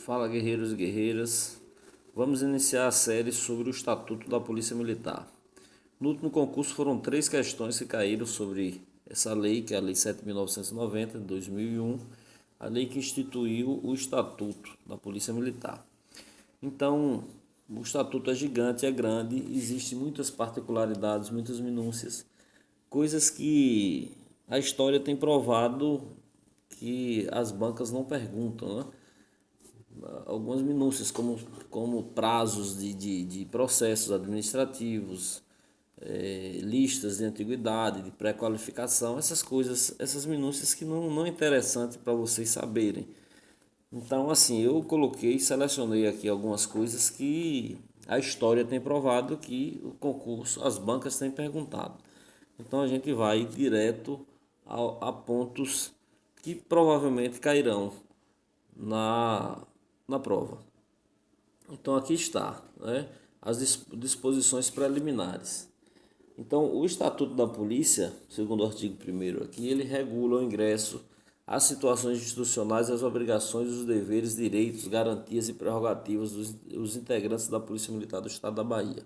Fala, guerreiros e guerreiras. Vamos iniciar a série sobre o Estatuto da Polícia Militar. No último concurso foram 3 questões que caíram sobre essa lei, que é a Lei 7.990 de 2001, a lei que instituiu o Estatuto da Polícia Militar. Então, o Estatuto é gigante, é grande, existem muitas particularidades, muitas minúcias, coisas que a história tem provado que as bancas não perguntam, né? Algumas minúcias, como prazos de processos administrativos, listas de antiguidade, de pré-qualificação, essas coisas, essas minúcias que não é interessante para vocês saberem. Então, assim, eu selecionei aqui algumas coisas que a história tem provado que o concurso, as bancas têm perguntado. Então, a gente vai direto a pontos que provavelmente cairão na, na prova. Então aqui está, né, as disposições preliminares. Então o Estatuto da Polícia, segundo o artigo 1º aqui, ele regula o ingresso, as situações institucionais, as obrigações, os deveres, direitos, garantias e prerrogativas dos integrantes da Polícia Militar do Estado da Bahia.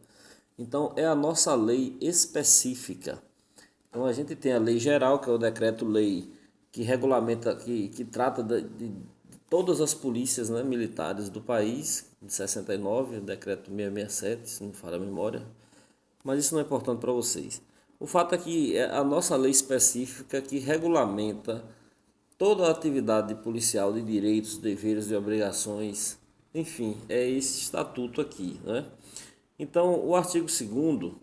Então é a nossa lei específica. Então a gente tem a lei geral, que é o decreto-lei que regulamenta, que trata de todas as polícias, né, militares do país, de 69, o decreto 667, se não me falha a memória, mas isso não é importante para vocês. O fato é que é a nossa lei específica que regulamenta toda a atividade policial de direitos, deveres e obrigações, enfim, é esse estatuto aqui, né? Então, o artigo 2º,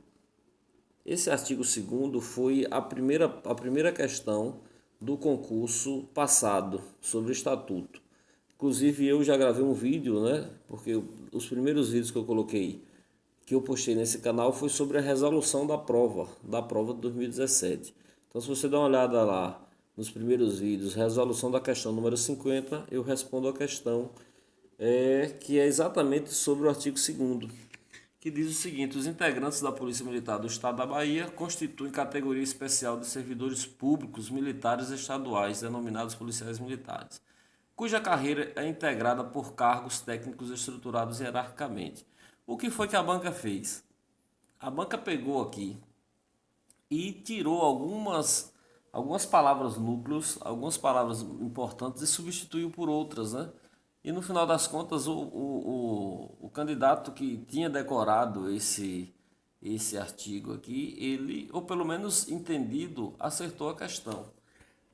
esse artigo 2º foi a primeira questão do concurso passado sobre o estatuto. Inclusive eu já gravei um vídeo, né? Porque os primeiros vídeos que eu coloquei, que eu postei nesse canal, foi sobre a resolução da prova de 2017. Então se você dá uma olhada lá nos primeiros vídeos, resolução da questão número 50, eu respondo a questão que é exatamente sobre o artigo 2º, que diz o seguinte: os integrantes da Polícia Militar do Estado da Bahia constituem categoria especial de servidores públicos militares estaduais, denominados policiais militares, cuja carreira é integrada por cargos técnicos estruturados hierarquicamente. O que foi que a banca fez? A banca pegou aqui e tirou algumas palavras núcleos, algumas palavras importantes e substituiu por outras, né? E no final das contas, o candidato que tinha decorado esse artigo aqui, ele, ou pelo menos entendido, acertou a questão.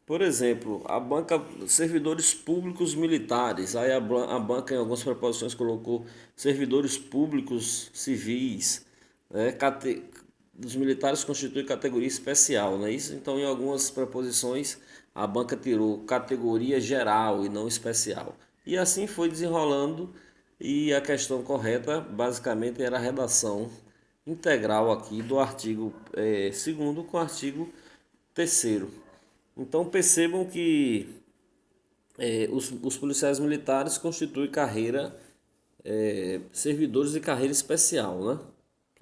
Por exemplo, a banca servidores públicos militares, aí a banca em algumas preposições colocou servidores públicos civis, né? Os militares constituem categoria especial, não é isso? Então em algumas preposições a banca tirou categoria geral e não especial. E assim foi desenrolando, e a questão correta basicamente era a redação integral aqui do artigo 2º com o artigo 3º. Então percebam que os policiais militares constituem carreira, servidores de carreira especial, né?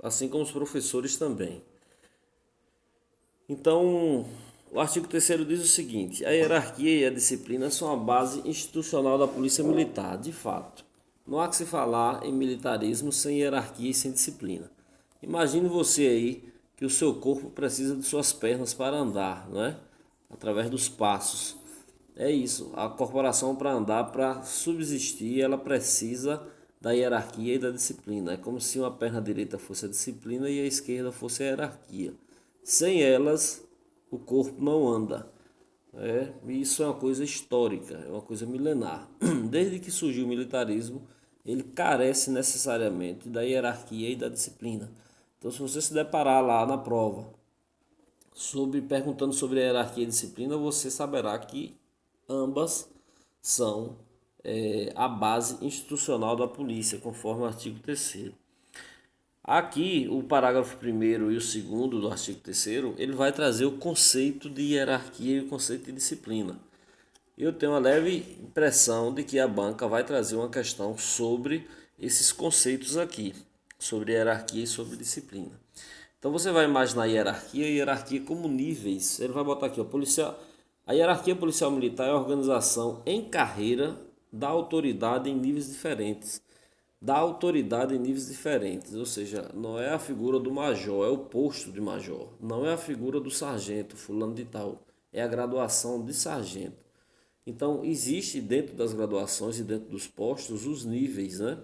Assim como os professores também. Então, o artigo 3º diz o seguinte: a hierarquia e a disciplina são a base institucional da Polícia Militar, de fato. Não há que se falar em militarismo sem hierarquia e sem disciplina. Imagine você aí que o seu corpo precisa de suas pernas para andar, não é? Através dos passos. É isso, a corporação, para andar, para subsistir, ela precisa da hierarquia e da disciplina. É como se uma perna direita fosse a disciplina e a esquerda fosse a hierarquia. Sem elas, o corpo não anda. Isso é uma coisa histórica, é uma coisa milenar. Desde que surgiu o militarismo, ele carece necessariamente da hierarquia e da disciplina. Então, se você se deparar lá na prova perguntando sobre a hierarquia e disciplina, você saberá que ambas são a base institucional da polícia, conforme o artigo 3º. Aqui, o parágrafo 1º e o 2º do artigo 3º, ele vai trazer o conceito de hierarquia e o conceito de disciplina. Eu tenho uma leve impressão de que a banca vai trazer uma questão sobre esses conceitos aqui, sobre hierarquia e sobre disciplina. Então você vai imaginar a hierarquia como níveis. Ele vai botar aqui, ó, a hierarquia policial militar é a organização em carreira da autoridade em níveis diferentes. Da autoridade em níveis diferentes, ou seja, não é a figura do major, é o posto de major. Não é a figura do sargento, fulano de tal, é a graduação de sargento. Então, existe dentro das graduações e dentro dos postos os níveis, né?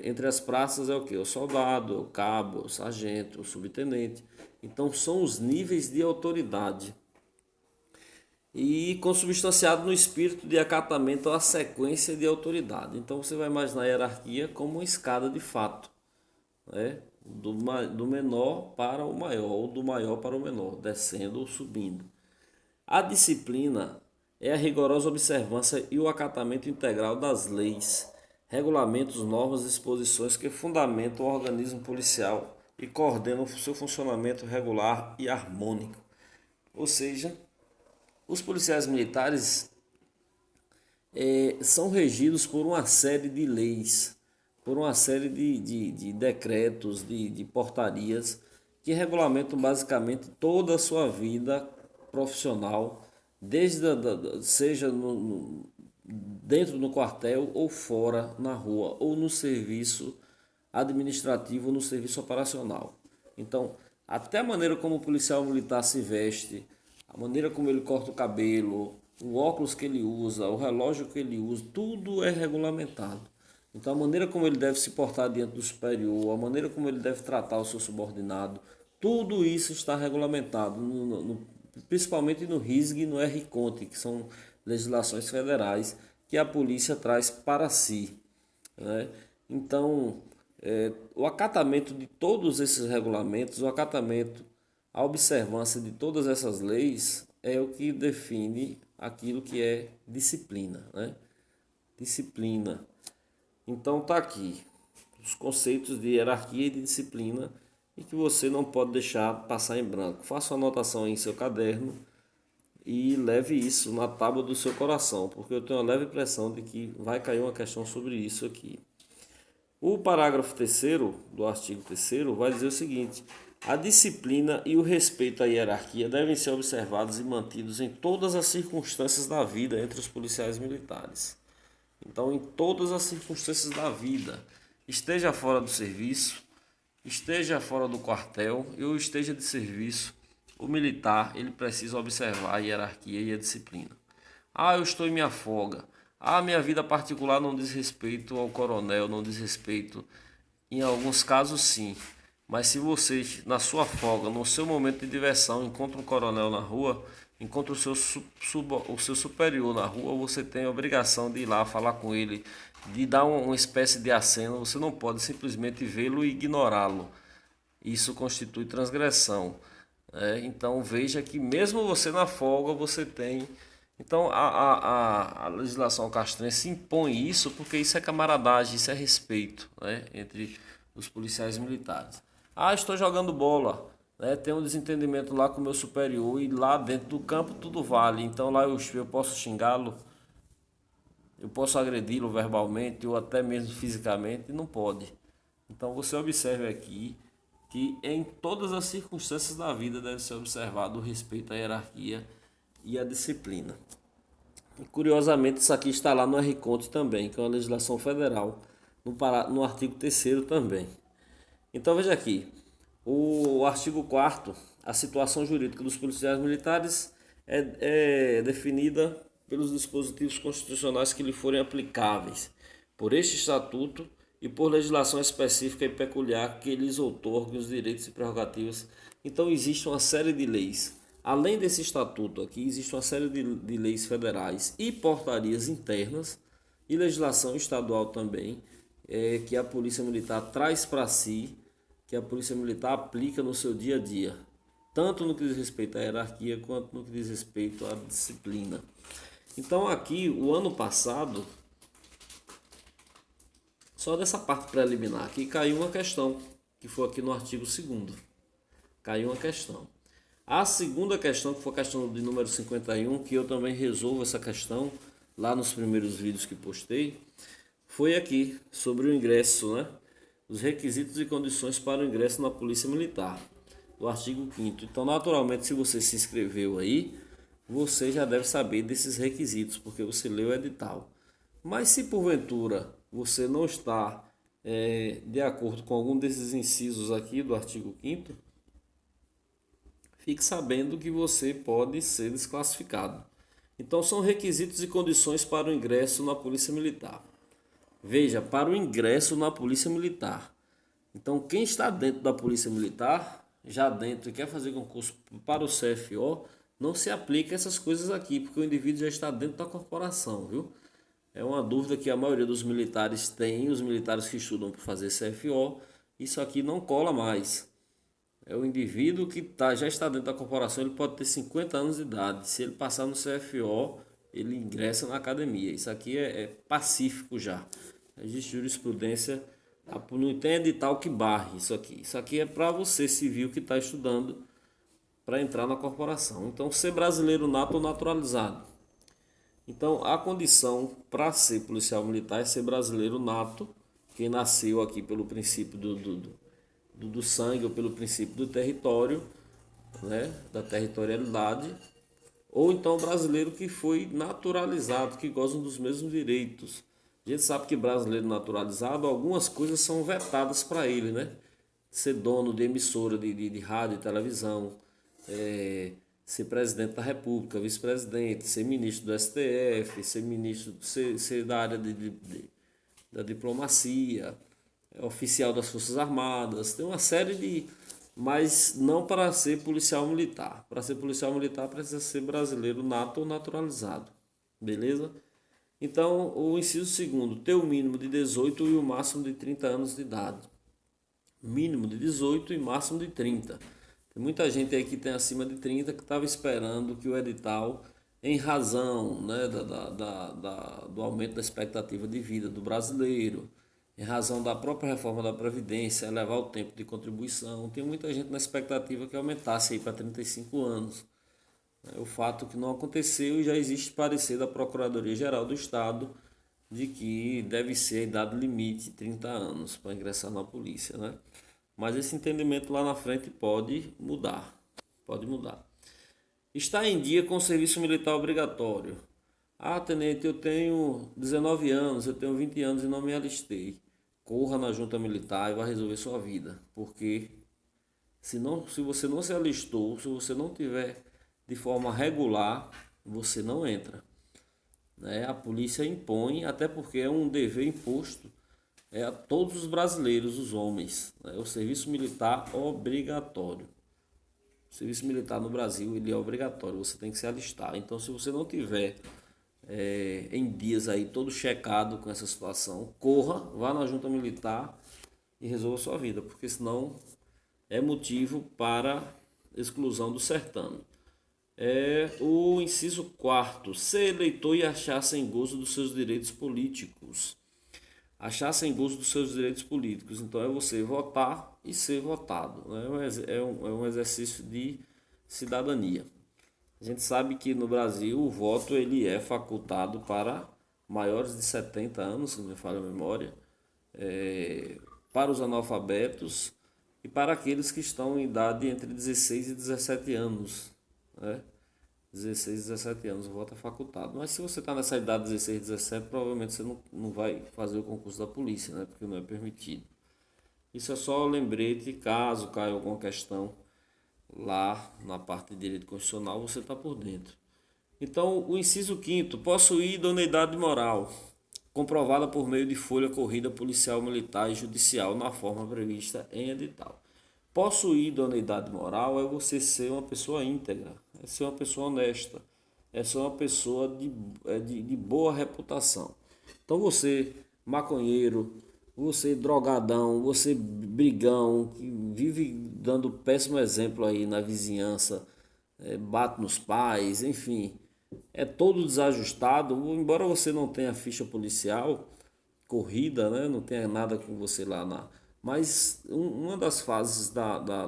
Entre as praças é o que? O soldado, o cabo, o sargento, o subtenente. Então, são os níveis de autoridade e consubstanciado no espírito de acatamento à sequência de autoridade. Então você vai imaginar a hierarquia como uma escada de fato, né? Do menor para o maior, ou do maior para o menor, descendo ou subindo. A disciplina é a rigorosa observância e o acatamento integral das leis, regulamentos, normas e disposições que fundamentam o organismo policial e coordenam o seu funcionamento regular e harmônico. Ou seja, os policiais militares são regidos por uma série de leis, por uma série de decretos, de portarias que regulamentam basicamente toda a sua vida profissional, seja dentro do quartel ou fora na rua, ou no serviço administrativo ou no serviço operacional. Então, até a maneira como o policial militar se veste, a maneira como ele corta o cabelo, o óculos que ele usa, o relógio que ele usa, tudo é regulamentado. Então, a maneira como ele deve se portar diante do superior, a maneira como ele deve tratar o seu subordinado, tudo isso está regulamentado, principalmente no RISG e no RCONT, que são legislações federais que a polícia traz para si, né? Então, o acatamento de todos esses regulamentos, o acatamento, a observância de todas essas leis é o que define aquilo que é disciplina, né? Disciplina. Então tá aqui os conceitos de hierarquia e de disciplina e que você não pode deixar passar em branco. Faça uma anotação aí em seu caderno e leve isso na tábua do seu coração, porque eu tenho uma leve impressão de que vai cair uma questão sobre isso aqui. O parágrafo 3º do artigo 3º vai dizer o seguinte: a disciplina e o respeito à hierarquia devem ser observados e mantidos em todas as circunstâncias da vida entre os policiais militares. Então, em todas as circunstâncias da vida, esteja fora do serviço, esteja fora do quartel ou esteja de serviço, o militar ele precisa observar a hierarquia e a disciplina. Eu estou em minha folga. Minha vida particular não diz respeito ao coronel, não diz respeito. Em alguns casos, sim. Mas se você, na sua folga, no seu momento de diversão, encontra um coronel na rua, encontra o seu superior na rua, você tem a obrigação de ir lá falar com ele, de dar uma espécie de aceno. Você não pode simplesmente vê-lo e ignorá-lo. Isso constitui transgressão. Então veja que mesmo você na folga, você tem. Então a legislação castrense impõe isso porque isso é camaradagem, isso é respeito, né, entre os policiais militares. Estou jogando bola, né, tem um desentendimento lá com o meu superior e lá dentro do campo tudo vale. Então lá eu posso xingá-lo, eu posso agredi-lo verbalmente ou até mesmo fisicamente, não pode. Então você observe aqui que em todas as circunstâncias da vida deve ser observado o respeito à hierarquia e à disciplina. E, curiosamente, isso aqui está lá no RCONT também, que é uma legislação federal, no artigo 3º também. Então veja aqui, o artigo 4º, a situação jurídica dos policiais militares é definida pelos dispositivos constitucionais que lhe forem aplicáveis por este estatuto e por legislação específica e peculiar que lhes outorgue os direitos e prerrogativas. Então existe uma série de leis. Além desse estatuto aqui, existe uma série de leis federais e portarias internas e legislação estadual também, que a Polícia Militar traz para si, que a Polícia Militar aplica no seu dia a dia, tanto no que diz respeito à hierarquia quanto no que diz respeito à disciplina. Então aqui, o ano passado, só dessa parte preliminar aqui caiu uma questão, que foi aqui no artigo 2º. Caiu uma questão. A segunda questão, que foi a questão de número 51, que eu também resolvo essa questão lá nos primeiros vídeos que postei, foi aqui, sobre o ingresso, né? Os requisitos e condições para o ingresso na Polícia Militar, do artigo 5º. Então, naturalmente, se você se inscreveu aí, você já deve saber desses requisitos, porque você leu o edital. Mas se porventura você não está de acordo com algum desses incisos aqui do artigo 5º, fique sabendo que você pode ser desclassificado. Então são requisitos e condições para o ingresso na Polícia Militar. Veja, para o ingresso na Polícia Militar. Então quem está dentro da Polícia Militar, já dentro e quer fazer concurso para o CFO, não se aplica essas coisas aqui, porque o indivíduo já está dentro da corporação, viu? É uma dúvida que a maioria dos militares tem, os militares que estudam para fazer CFO, isso aqui não cola mais. É o indivíduo que já está dentro da corporação, ele pode ter 50 anos de idade. Se ele passar no CFO, ele ingressa na academia. Isso aqui é pacífico já. Existe jurisprudência, não tem edital que barre isso aqui. Isso aqui é para você civil que está estudando para entrar na corporação. Então, ser brasileiro nato ou naturalizado. Então, a condição para ser policial militar é ser brasileiro nato, quem nasceu aqui pelo princípio do sangue ou pelo princípio do território, né, da territorialidade, ou então brasileiro que foi naturalizado, que gozam dos mesmos direitos. A gente sabe que brasileiro naturalizado, algumas coisas são vetadas para ele, né? Ser dono de emissora de rádio e televisão, ser presidente da República, vice-presidente, ser ministro do STF, ser ministro, ser da área da diplomacia, oficial das Forças Armadas, tem uma série de. Mas não para ser policial militar. Para ser policial militar precisa ser brasileiro nato ou naturalizado. Beleza? Então, o inciso segundo, ter o mínimo de 18 e o máximo de 30 anos de idade. Mínimo de 18 e máximo de 30. Tem muita gente aí que tem acima de 30 que estava esperando que o edital, em razão, né, do aumento da expectativa de vida do brasileiro, em razão da própria reforma da Previdência, elevar o tempo de contribuição, tem muita gente na expectativa que aumentasse aí para 35 anos. O fato que não aconteceu e já existe parecer da Procuradoria-Geral do Estado de que deve ser a idade limite 30 anos para ingressar na polícia, né? Mas esse entendimento lá na frente pode mudar. Pode mudar. Está em dia com o serviço militar obrigatório. Ah, tenente, eu tenho 19 anos, eu tenho 20 anos e não me alistei. Corra na junta militar e vai resolver sua vida. Porque se você não se alistou, se você não tiver de forma regular, você não entra. Né? A polícia impõe, até porque é um dever imposto a todos os brasileiros, os homens. Né? O serviço militar obrigatório. O serviço militar no Brasil ele é obrigatório, você tem que se alistar. Então, se você não tiver em dias aí todo checado com essa situação, corra, vá na junta militar e resolva a sua vida, porque senão é motivo para exclusão do certame. O inciso 4º, ser eleitor e achar sem gozo dos seus direitos políticos. Achar sem gozo dos seus direitos políticos. Então é você votar e ser votado. Né? É um exercício de cidadania. A gente sabe que no Brasil o voto ele é facultado para maiores de 70 anos, se não me falha a memória, para os analfabetos e para aqueles que estão em idade entre 16 e 17 anos. Né? 16 e 17 anos, o voto é facultado. Mas se você está nessa idade 16 e 17, provavelmente você não vai fazer o concurso da polícia, né? Porque não é permitido. Isso é só lembrete, caso caia alguma questão lá na parte de direito constitucional, você está por dentro. Então, o inciso 5º, possuir idoneidade moral, comprovada por meio de folha corrida policial, militar e judicial, na forma prevista em edital. Possuir idoneidade moral é você ser uma pessoa íntegra, é ser uma pessoa honesta, é ser uma pessoa de boa reputação. Então você, maconheiro, você drogadão, você brigão, que vive dando péssimo exemplo aí na vizinhança, bate nos pais, enfim, é todo desajustado, embora você não tenha ficha policial corrida, né, não tenha nada com você lá Mas uma das fases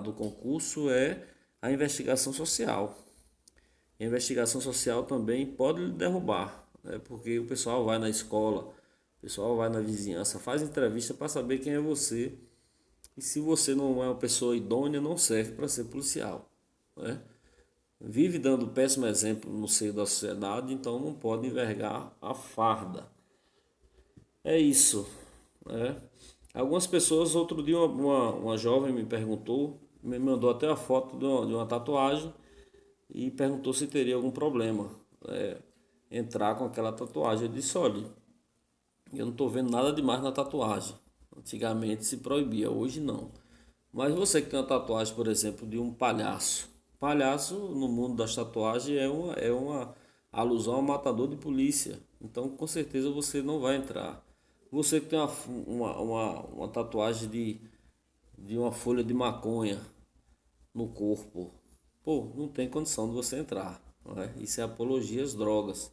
do concurso é a investigação social. A investigação social também pode lhe derrubar, né? Porque o pessoal vai na escola, o pessoal vai na vizinhança, faz entrevista para saber quem é você. E se você não é uma pessoa idônea, não serve para ser policial, né? vive dando péssimo exemplo no seio da sociedade, então não pode envergar a farda. É isso, né? Algumas pessoas, outro dia uma jovem me perguntou, me mandou até a foto de uma tatuagem e perguntou se teria algum problema, entrar com aquela tatuagem. Eu disse, olha, eu não estou vendo nada demais na tatuagem. Antigamente se proibia, hoje não. Mas você que tem uma tatuagem, por exemplo, de um palhaço. Palhaço, no mundo das tatuagens, é uma alusão ao matador de polícia. Então, com certeza, você não vai entrar. Você que tem uma tatuagem de uma folha de maconha no corpo, pô, não tem condição de você entrar. Não é? Isso é apologia às drogas.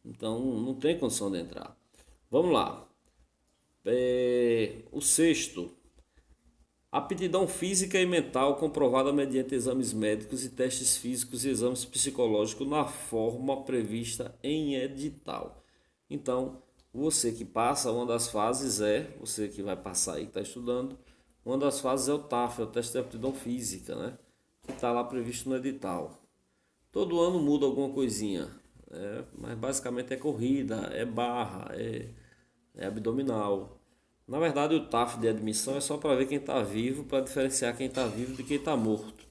Então, não tem condição de entrar. Vamos lá. O sexto, aptidão física e mental comprovada mediante exames médicos e testes físicos e exames psicológicos na forma prevista em edital. Então, você que passa, uma das fases você que vai passar e está estudando, uma das fases é o TAF, é o teste de aptidão física, né? Que está lá previsto no edital. Todo ano muda alguma coisinha, mas basicamente é corrida, é barra, é abdominal. Na verdade, o TAF de admissão é só para ver quem está vivo, para diferenciar quem está vivo de quem está morto.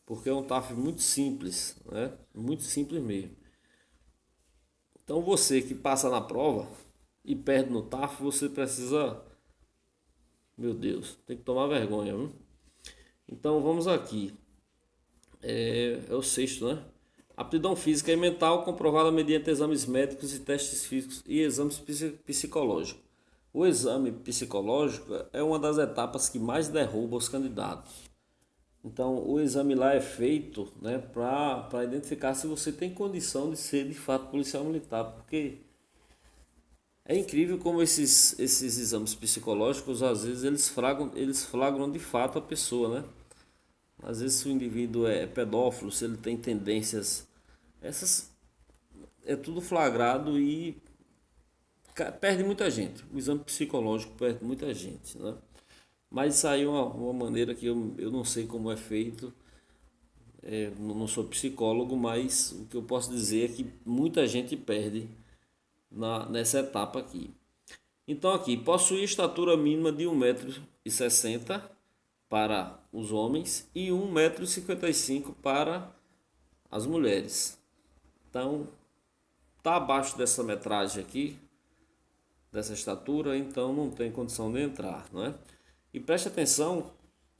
Porque é um TAF muito simples, né? Muito simples mesmo. Então, você que passa na prova e perde no TAF, você precisa, meu Deus, tem que tomar vergonha, viu? Então, vamos aqui. É o sexto, né? Aptidão física e mental comprovada mediante exames médicos e testes físicos e exames psicológicos. O exame psicológico é uma das etapas que mais derruba os candidatos. Então, o exame lá é feito, né, para identificar se você tem condição de ser de fato policial militar, porque é incrível como esses exames psicológicos, às vezes, eles flagram de fato a pessoa, né? Às vezes, se o indivíduo é pedófilo, se ele tem tendências, essas é tudo flagrado e perde muita gente. O exame psicológico perde muita gente, né? Mas isso aí é uma maneira que eu não sei como é feito. Não sou psicólogo, mas o que eu posso dizer é que muita gente perde nessa etapa aqui. Então aqui, possuir estatura mínima de 1,60 m para os homens e 1,55 m para as mulheres. Então, tá abaixo dessa metragem aqui, dessa estatura, então não tem condição de entrar, não é? E preste atenção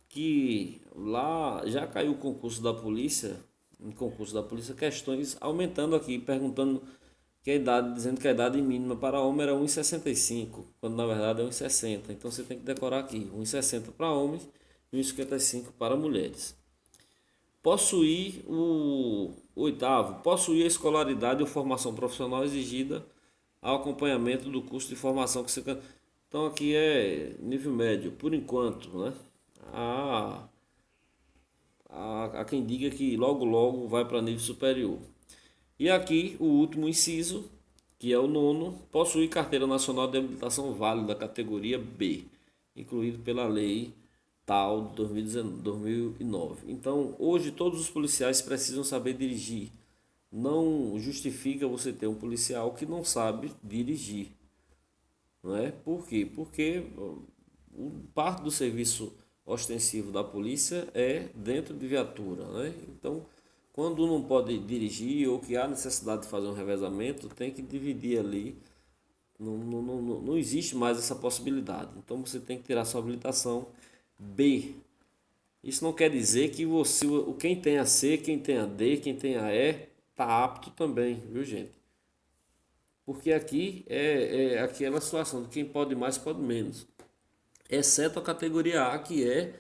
que lá já caiu o concurso da polícia, em concurso da polícia, questões aumentando aqui, perguntando que a idade, dizendo que a idade mínima para homem era 1,65, quando na verdade é 1,60. Então você tem que decorar aqui, 1,60 para homens e 1,55 para mulheres. Possuir o oitavo, possuir a escolaridade ou formação profissional exigida ao acompanhamento do curso de formação que você. Então aqui é nível médio, por enquanto, né? Há, há quem diga que logo logo vai para nível superior. E aqui o último inciso, que é o nono, possuir carteira nacional de habilitação válida categoria B, incluído pela lei tal de 2009. Então, hoje todos os policiais precisam saber dirigir. Não justifica você ter um policial que não sabe dirigir, não é? Por quê? Porque parte do serviço ostensivo da polícia é dentro de viatura, né? Então, quando não pode dirigir ou que há necessidade de fazer um revezamento, tem que dividir ali. Não existe mais essa possibilidade. Então, você tem que tirar sua habilitação B. Isso não quer dizer que quem tem a C, quem tem a D, quem tem a E, está apto também, viu, gente? Porque aqui é aquela situação de quem pode mais, pode menos. Exceto a categoria A, que é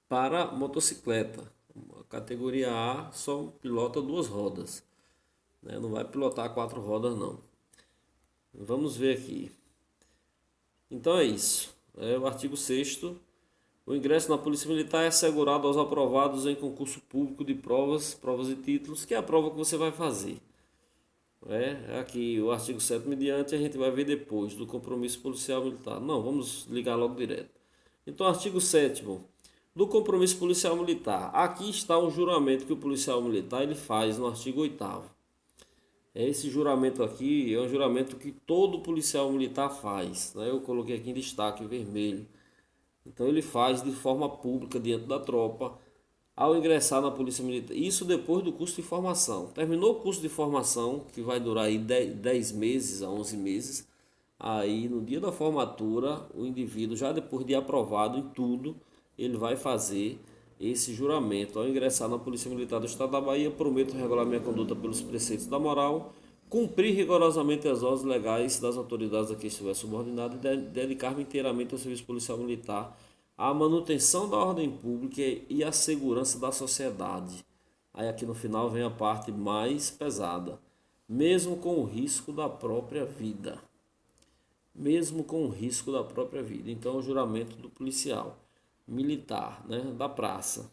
para motocicleta. A categoria A só pilota 2 rodas, né? Não vai pilotar 4 rodas, não. Vamos ver aqui. Então é isso. É o artigo 6º. O ingresso na Polícia Militar é assegurado aos aprovados em concurso público de provas e títulos, que é a prova que você vai fazer. Aqui o artigo 7º mediante a gente vai ver depois do compromisso policial militar. Não, vamos ligar logo direto. Então, artigo 7º. do compromisso policial militar. Aqui está o juramento que o policial militar ele faz no artigo 8º. Esse juramento aqui é um juramento que todo policial militar faz, né? Eu coloquei aqui em destaque vermelho. Então ele faz de forma pública diante da tropa ao ingressar na Polícia Militar. Isso depois do curso de formação. Terminou o curso de formação, que vai durar aí 10 meses a 11 meses. Aí no dia da formatura, o indivíduo, já depois de aprovado em tudo, ele vai fazer esse juramento. Ao ingressar na Polícia Militar do Estado da Bahia, prometo regular minha conduta pelos preceitos da moral, cumprir rigorosamente as ordens legais das autoridades a quem estiver subordinado e dedicar-me inteiramente ao serviço policial militar, à manutenção da ordem pública e à segurança da sociedade. Aí aqui no final vem a parte mais pesada. Mesmo com o risco da própria vida. Mesmo com o risco da própria vida. Então, o juramento do policial militar, né, da praça.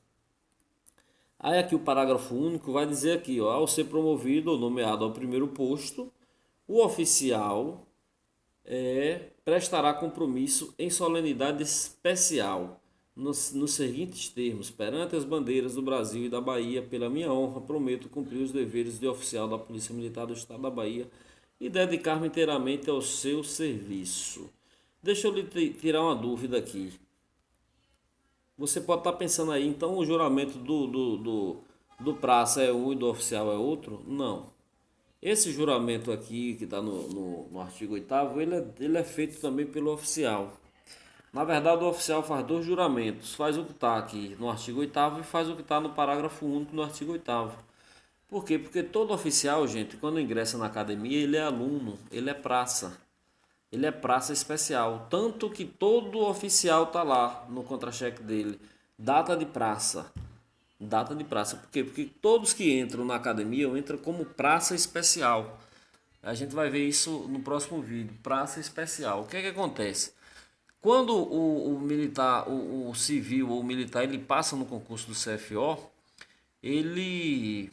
Aí aqui o parágrafo único vai dizer aqui, ó, ao ser promovido ou nomeado ao primeiro posto, o oficial prestará compromisso em solenidade especial, nos seguintes termos: perante as bandeiras do Brasil e da Bahia, pela minha honra, prometo cumprir os deveres de oficial da Polícia Militar do Estado da Bahia e dedicar-me inteiramente ao seu serviço. Deixa eu lhe tirar uma dúvida aqui. Você pode estar pensando aí, então o juramento do praça é um e do oficial é outro? Não. Esse juramento aqui, que está no artigo 8º, ele é feito também pelo oficial. Na verdade, o oficial faz dois juramentos. Faz o que está aqui no artigo 8º e faz o que está no parágrafo único no artigo 8º. Por quê? Porque todo oficial, gente, quando ingressa na academia, ele é aluno, ele é praça. Ele é praça especial. Tanto que todo oficial está lá no contra-cheque dele. Data de praça. Data de praça. Por quê? Porque todos que entram na academia entram como praça especial. A gente vai ver isso no próximo vídeo. Praça especial. O que é que acontece? Quando o militar, o civil ou o militar, ele passa no concurso do CFO, ele,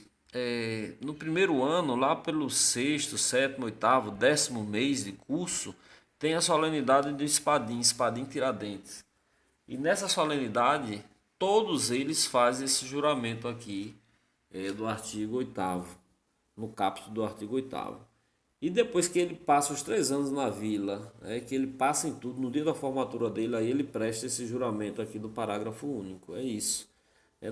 no primeiro ano, lá pelo sexto, sétimo, oitavo, 10º mês de curso, tem a solenidade do Espadim Tiradentes. E nessa solenidade, todos eles fazem esse juramento aqui do artigo 8º, no caput do artigo 8º. E depois que ele passa os 3 anos na vila, que ele passa em tudo, no dia da formatura dele, aí ele presta esse juramento aqui do parágrafo único. É isso.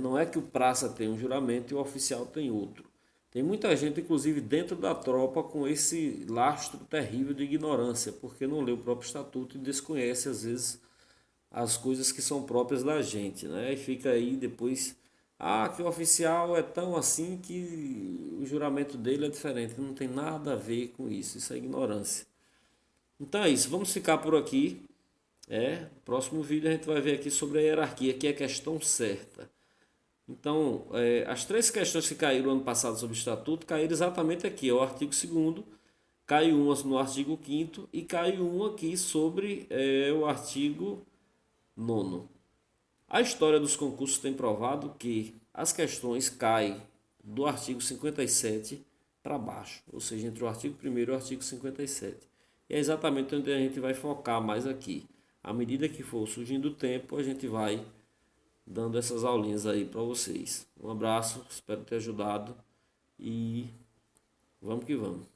Não é que o praça tem um juramento e o oficial tem outro. Tem muita gente, inclusive dentro da tropa, com esse lastro terrível de ignorância, porque não lê o próprio estatuto e desconhece, às vezes, as coisas que são próprias da gente, né? E fica aí depois, que o oficial é tão assim que o juramento dele é diferente. Não tem nada a ver com isso, isso é ignorância. Então é isso, vamos ficar por aqui. No próximo vídeo a gente vai ver aqui sobre a hierarquia, que é a questão certa. Então, as 3 questões que caíram ano passado sobre o estatuto caíram exatamente aqui, o artigo 2º, caiu uma no artigo 5º e caiu uma aqui sobre o artigo 9º. A história dos concursos tem provado que as questões caem do artigo 57 para baixo, ou seja, entre o artigo 1º e o artigo 57. E é exatamente onde a gente vai focar mais aqui. À medida que for surgindo o tempo, a gente vai dando essas aulinhas aí para vocês. Um abraço, espero ter ajudado e vamos que vamos.